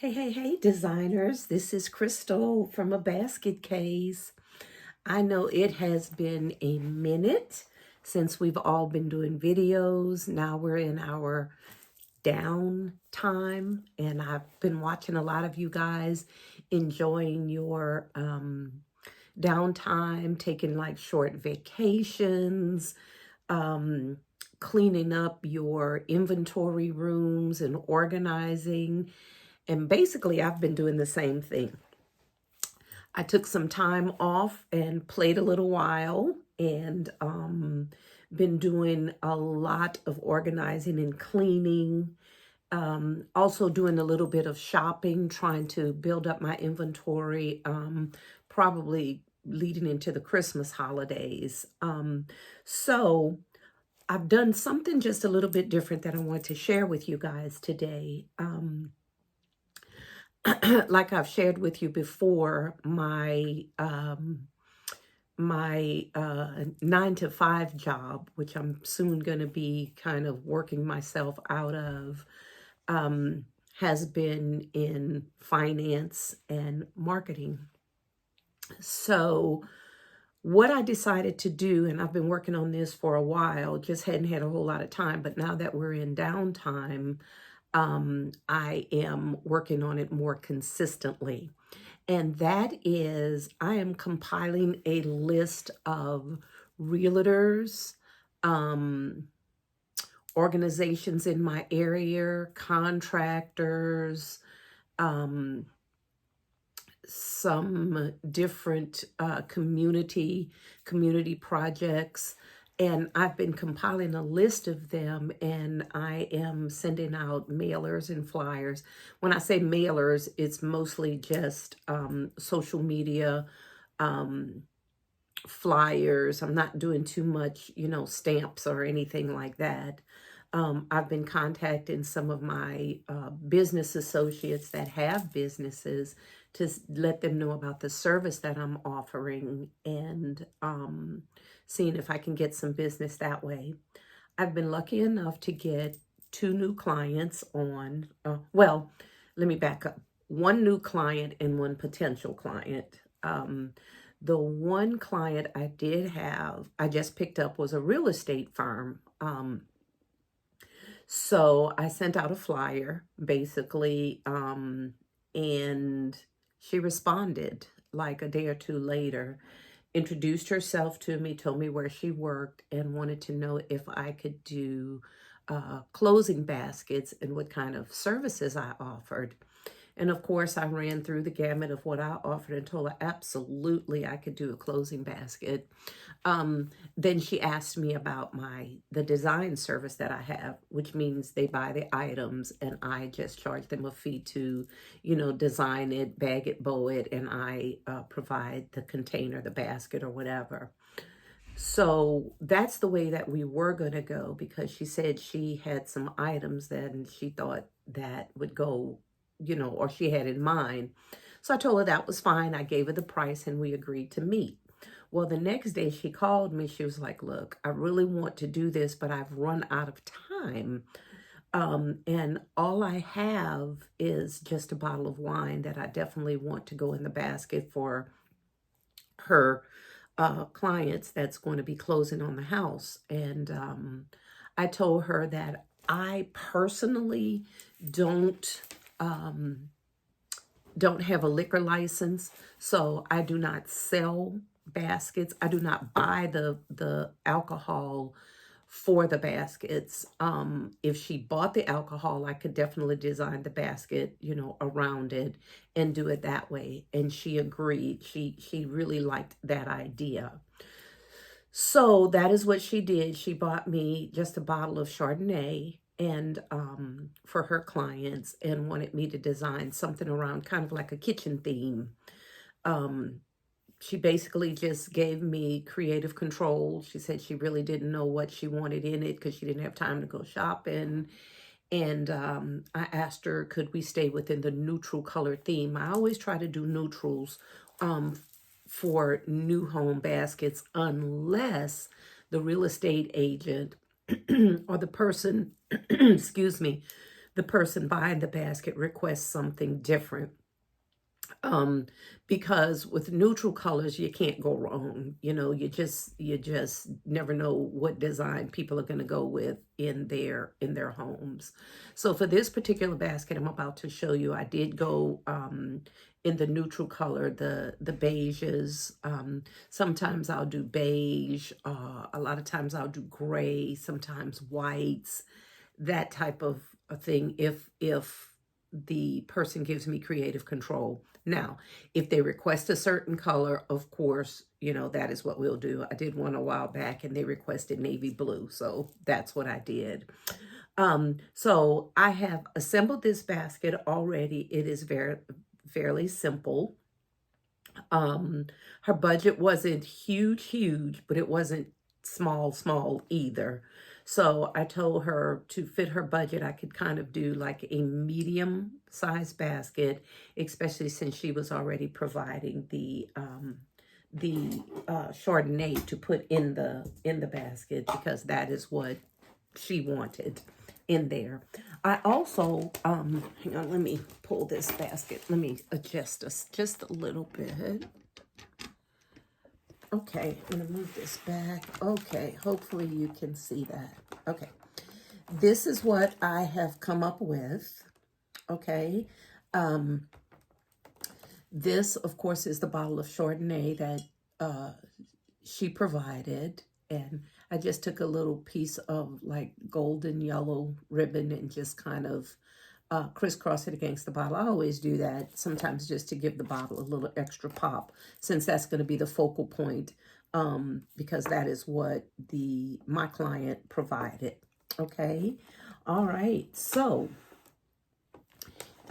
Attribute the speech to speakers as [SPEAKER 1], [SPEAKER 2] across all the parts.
[SPEAKER 1] Hey, designers. This is Crystal from A Basket Case. I know it has been a minute since we've all been doing videos. Now we're in our downtime, and I've been watching a lot of you guys enjoying your downtime, taking like short vacations, um, cleaning up your inventory rooms and organizing. And basically, I've been doing the same thing. I took some time off and played a little while and been doing a lot of organizing and cleaning. Also doing a little bit of shopping, trying to build up my inventory, probably leading into the Christmas holidays. So I've done something just a little bit different that I want to share with you guys today. Like I've shared with you before, my 9 to 5 job, which I'm soon going to be kind of working myself out of, um, has been in finance and marketing. So what I decided to do, and I've been working on this for a while, just hadn't had a whole lot of time, but now that we're in downtime, I am working on it more consistently. And that is, I am compiling a list of realtors, um, organizations in my area, contractors, um, some different community projects, and I've been compiling a list of them, and I am sending out mailers and flyers. When I say mailers, it's mostly just social media um, flyers. I'm not doing too much, stamps or anything like that. I've been contacting some of my business associates that have businesses to let them know about the service that I'm offering and seeing if I can get some business that way. I've been lucky enough to get 2 new clients on, well, let me back up. 1 new client and 1 potential client. The one client I did have, I just picked up, was a real estate firm. So I sent out a flyer basically, and she responded like a day or two later, introduced herself to me, told me where she worked, and wanted to know if I could do closing baskets and what kind of services I offered. And of course, I ran through the gamut of what I offered and told her absolutely I could do a closing basket. Then she asked me about the design service that I have, which means they buy the items and I just charge them a fee to, design it, bag it, bow it, and I provide the container, the basket, or whatever. So that's the way that we were going to go, because she said she had some items that she thought that would go, or she had in mind. So I told her that was fine. I gave her the price and we agreed to meet. Well, the next day she called me. She was like, look, I really want to do this, but I've run out of time. And all I have is just a bottle of wine that I definitely want to go in the basket for her clients that's going to be closing on the house. And I told her that I personally don't don't have a liquor license, so I do not sell baskets. I do not buy the alcohol for the baskets. If she bought the alcohol, I could definitely design the basket, around it and do it that way. And she agreed. She really liked that idea. So that is what she did. She bought me just a bottle of Chardonnay and for her clients, and wanted me to design something around kind of like a kitchen theme. Um, she basically just gave me creative control. She said she really didn't know what she wanted in it because she didn't have time to go shopping. And I asked her, could we stay within the neutral color theme? I always try to do neutrals um, for new home baskets, unless the real estate agent or the person, excuse me, the person buying the basket requests something different. um because with neutral colors you can't go wrong. You just never know what design people are going to go with in their homes. So for this particular basket I'm about to show you, I did go in the neutral color, the beiges. Sometimes I'll do beige, a lot of times I'll do gray, sometimes whites, that type of a thing, if the person gives me creative control. Now, if they request a certain color, of course, that is what we'll do. I did one a while back and they requested navy blue, so that's what I did. So I have assembled this basket already. It is fairly simple. Um, Her budget wasn't huge, but it wasn't small either. So I told her to fit her budget, I could kind of do like a medium size basket, especially since she was already providing the Chardonnay to put in the basket, because that is what she wanted in there. I also, hang on, let me pull this basket. Let me adjust this just a little bit. Okay, I'm gonna move this back. Okay, hopefully you can see that. Okay, this is what I have come up with. Okay, um, this, of course, is the bottle of Chardonnay that she provided. And I just took a little piece of like golden yellow ribbon and just kind of crisscross it against the bottle. I always do that, sometimes just to give the bottle a little extra pop, since that's going to be the focal point, because that is what my client provided. Okay. All right. So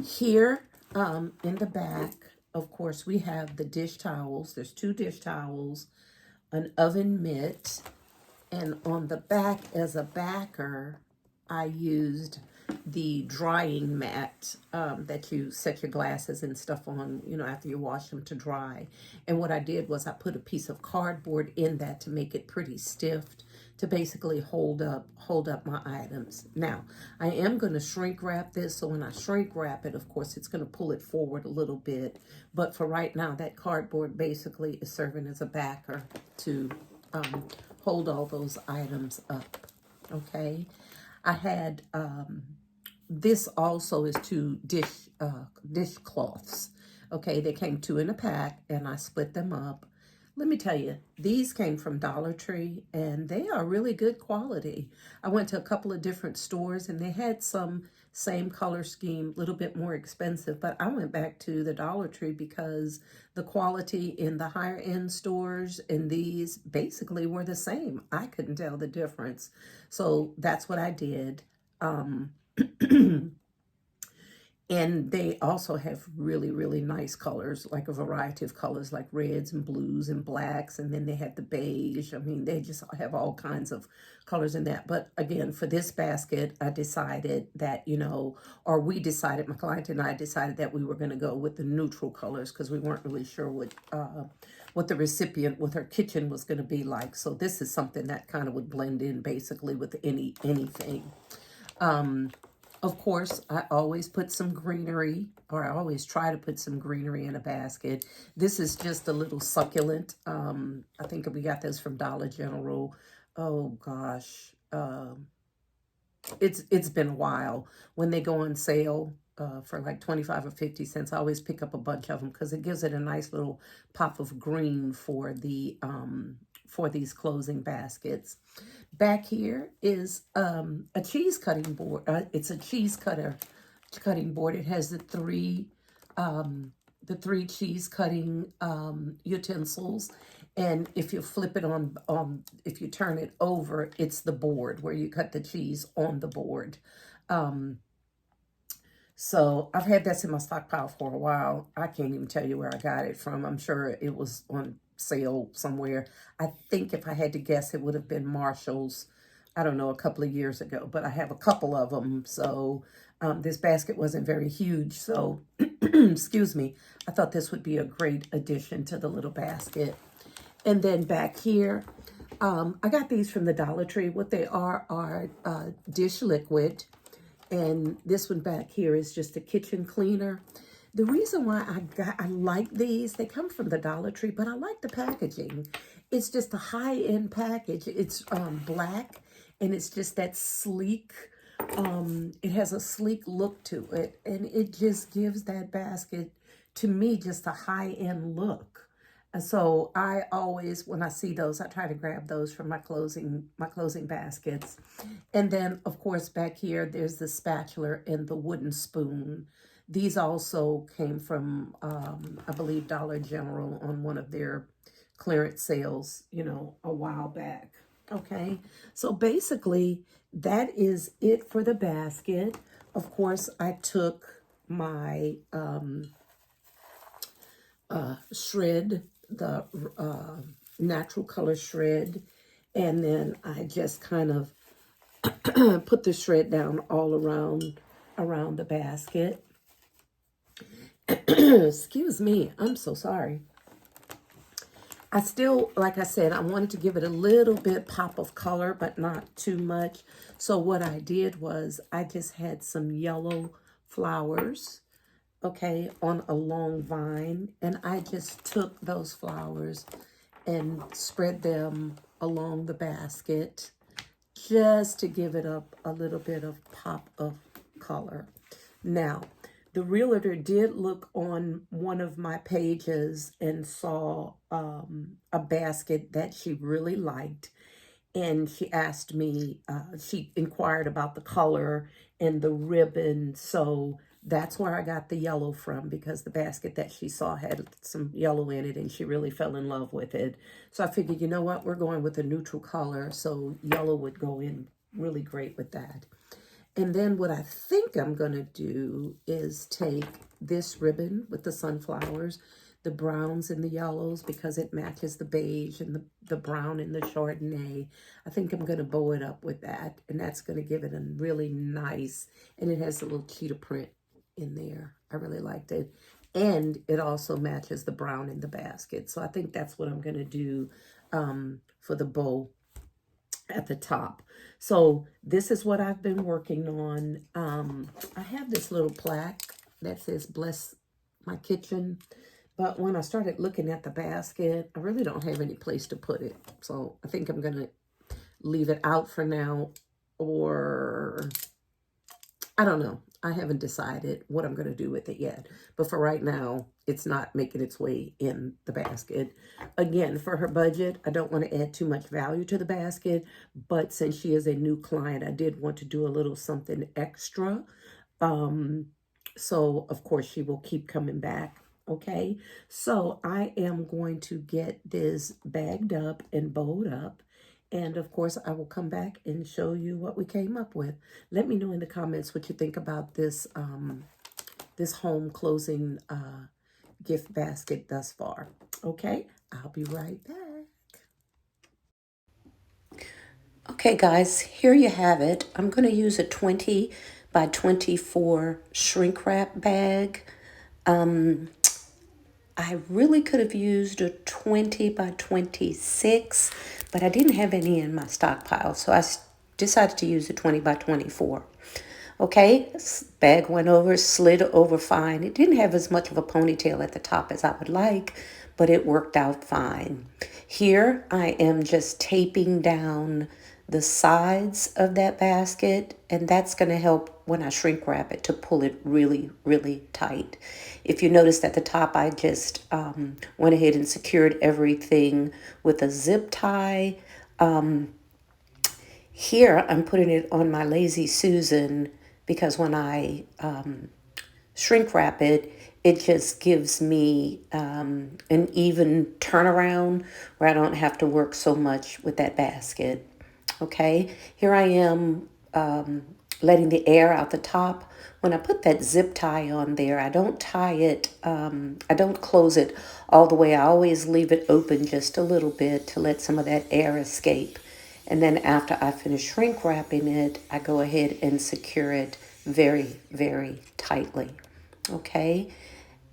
[SPEAKER 1] here in the back, of course, we have the dish towels. There's 2 dish towels, an oven mitt, and on the back as a backer, I used the drying mat that you set your glasses and stuff on, after you wash them, to dry. And what I did was I put a piece of cardboard in that to make it pretty stiff, to basically hold up my items. Now, I am going to shrink wrap this, so when I shrink wrap it, of course, it's going to pull it forward a little bit. But for right now, that cardboard basically is serving as a backer to hold all those items up. Okay, I had this also is 2 dishcloths. Okay, they came 2 in a pack and I split them up. Let me tell you, these came from Dollar Tree and they are really good quality. I went to a couple of different stores and they had some same color scheme, a little bit more expensive, but I went back to the Dollar Tree because the quality in the higher end stores and these basically were the same. I couldn't tell the difference. So that's what I did. And they also have really nice colors, like a variety of colors, like reds and blues and blacks. And then they have the beige. I mean, they just have all kinds of colors in that. But again, for this basket, I decided that, or we decided, my client and I decided that we were going to go with the neutral colors, because we weren't really sure what the recipient with her kitchen was going to be like. So this is something that kind of would blend in basically with anything. Of course, I always put some greenery, or I always try to put some greenery in a basket. This is just a little succulent. I think we got this from Dollar General. Oh gosh, it's been a while. When they go on sale for like 25 or 50 cents, I always pick up a bunch of them because it gives it a nice little pop of green for these closing baskets. Back here is a cheese cutting board. It's a cheese cutting board. It has the three cheese cutting utensils. And if you flip it if you turn it over, it's the board where you cut the cheese on the board. So I've had this in my stockpile for a while. I can't even tell you where I got it from. I'm sure it was on sale somewhere. I think if I had to guess, it would have been Marshall's, I don't know, a couple of years ago. But I have a couple of them. So this basket wasn't very huge. So, excuse me, I thought this would be a great addition to the little basket. And then back here, I got these from the Dollar Tree. What they are dish liquid. And this one back here is just a kitchen cleaner. The reason why I like these, they come from the Dollar Tree, but I like the packaging. It's just a high-end package. It's black, and it's just that sleek, it has a sleek look to it, and it just gives that basket, to me, just a high-end look. And so I always, when I see those, I try to grab those from my closing baskets. And then, of course, back here, there's the spatula and the wooden spoon. These also came from, I believe, Dollar General on one of their clearance sales, a while back. Okay, so basically, that is it for the basket. Of course, I took my shred, the natural color shred, and then I just kind of put the shred down all around the basket. Excuse me, I'm so sorry. I still, like I said, I wanted to give it a little bit pop of color, but not too much. So what I did was I just had some yellow flowers, okay, on a long vine, and I just took those flowers and spread them along the basket just to give it up a little bit of pop of color. Now, the realtor did look on one of my pages and saw a basket that she really liked. And she asked me, she inquired about the color and the ribbon. So that's where I got the yellow from, because the basket that she saw had some yellow in it and she really fell in love with it. So I figured, you know what, we're going with a neutral color. So yellow would go in really great with that. And then what I think I'm going to do is take this ribbon with the sunflowers, the browns and the yellows, because it matches the beige and the brown and the Chardonnay. I think I'm going to bow it up with that, and that's going to give it a really nice, and it has a little cheetah print in there. I really liked it. And it also matches the brown in the basket. So I think that's what I'm going to do for the bow at the top. So this is what I've been working on. I have this little plaque that says "Bless my kitchen," but when I started looking at the basket, I really don't have any place to put it. So I think I'm gonna leave it out for now, or I don't know. I haven't decided what I'm going to do with it yet. But for right now, it's not making its way in the basket. Again, for her budget, I don't want to add too much value to the basket. But since she is a new client, I did want to do a little something extra. So, of course, she will keep coming back. Okay. So I am going to get this bagged up and bowed up. And of course, I will come back and show you what we came up with. Let me know in the comments what you think about this this home closing gift basket thus far. Okay, I'll be right back. Okay, guys, here you have it. I'm going to use a 20 by 24 shrink wrap bag. I really could have used a 20 by 26, but I didn't have any in my stockpile, so I decided to use a 20 by 24. Okay, bag went over, slid over fine. It didn't have as much of a ponytail at the top as I would like, but it worked out fine. Here I am just taping down the sides of that basket, and that's going to help when I shrink wrap it to pull it really, really tight. If you noticed at the top, I just went ahead and secured everything with a zip tie. Here I'm putting it on my Lazy Susan because when I shrink wrap it, it just gives me an even turnaround where I don't have to work so much with that basket. Okay, here I am letting the air out the top. When I put that zip tie on there, I don't tie it, I don't close it all the way. I always leave it open just a little bit to let some of that air escape. And then after I finish shrink wrapping it, I go ahead and secure it very, very tightly. Okay,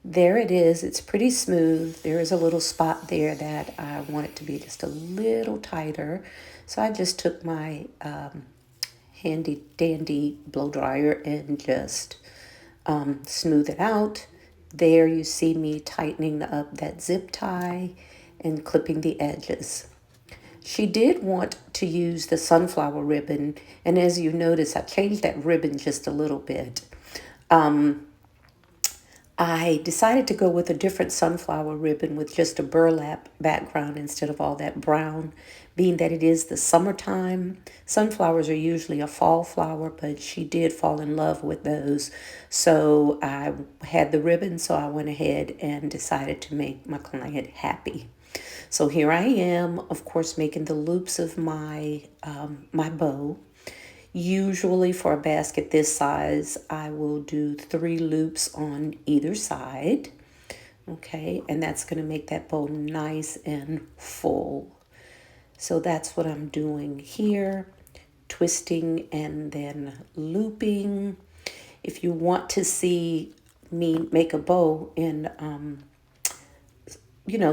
[SPEAKER 1] there it is. It's pretty smooth. There is a little spot there that I want it to be just a little tighter. So I just took my handy dandy blow dryer and just smooth it out. There you see me tightening up that zip tie and clipping the edges. She did want to use the sunflower ribbon, and as you notice, I changed that ribbon just a little bit. I decided to go with a different sunflower ribbon with just a burlap background instead of all that brown, being that it is the summertime. Sunflowers are usually a fall flower, but she did fall in love with those. So I had the ribbon, so I went ahead and decided to make my client happy. So here I am, of course, making the loops of my bow. Usually for a basket this size, I will do 3 loops on either side. Okay, and that's going to make that bow nice and full. So that's what I'm doing here, twisting and then looping. If you want to see me make a bow in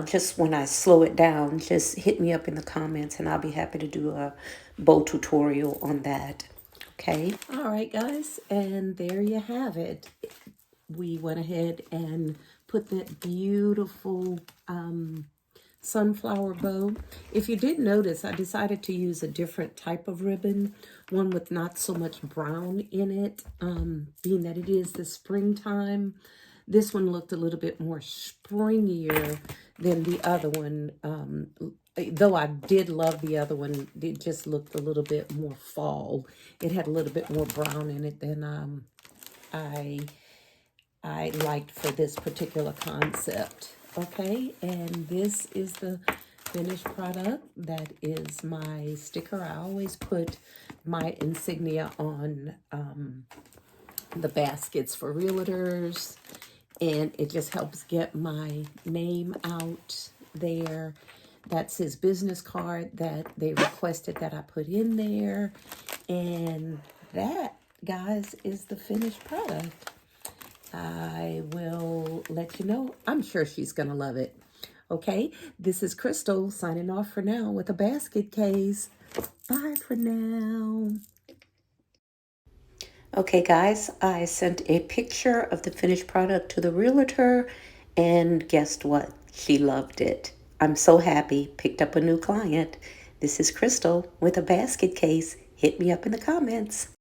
[SPEAKER 1] just when I slow it down, just hit me up in the comments and I'll be happy to do a bow tutorial on that. Okay. All right, guys. And there you have it. We went ahead and put that beautiful sunflower bow. If you did notice, I decided to use a different type of ribbon, one with not so much brown in it, being that it is the springtime. This one looked a little bit more springier than the other one. Though I did love the other one, it just looked a little bit more fall. It had a little bit more brown in it than I liked for this particular concept. Okay, and this is the finished product. That is my sticker. I always put my insignia on the baskets for realtors, and it just helps get my name out there. That's his business card that they requested that I put in there. And that, guys, is the finished product. I will let you know. I'm sure she's going to love it. Okay, this is Crystal signing off for now with a basket case. Bye for now. Okay, guys, I sent a picture of the finished product to the realtor, and guess what? She loved it. I'm so happy. Picked up a new client. This is Crystal with a basket case. Hit me up in the comments.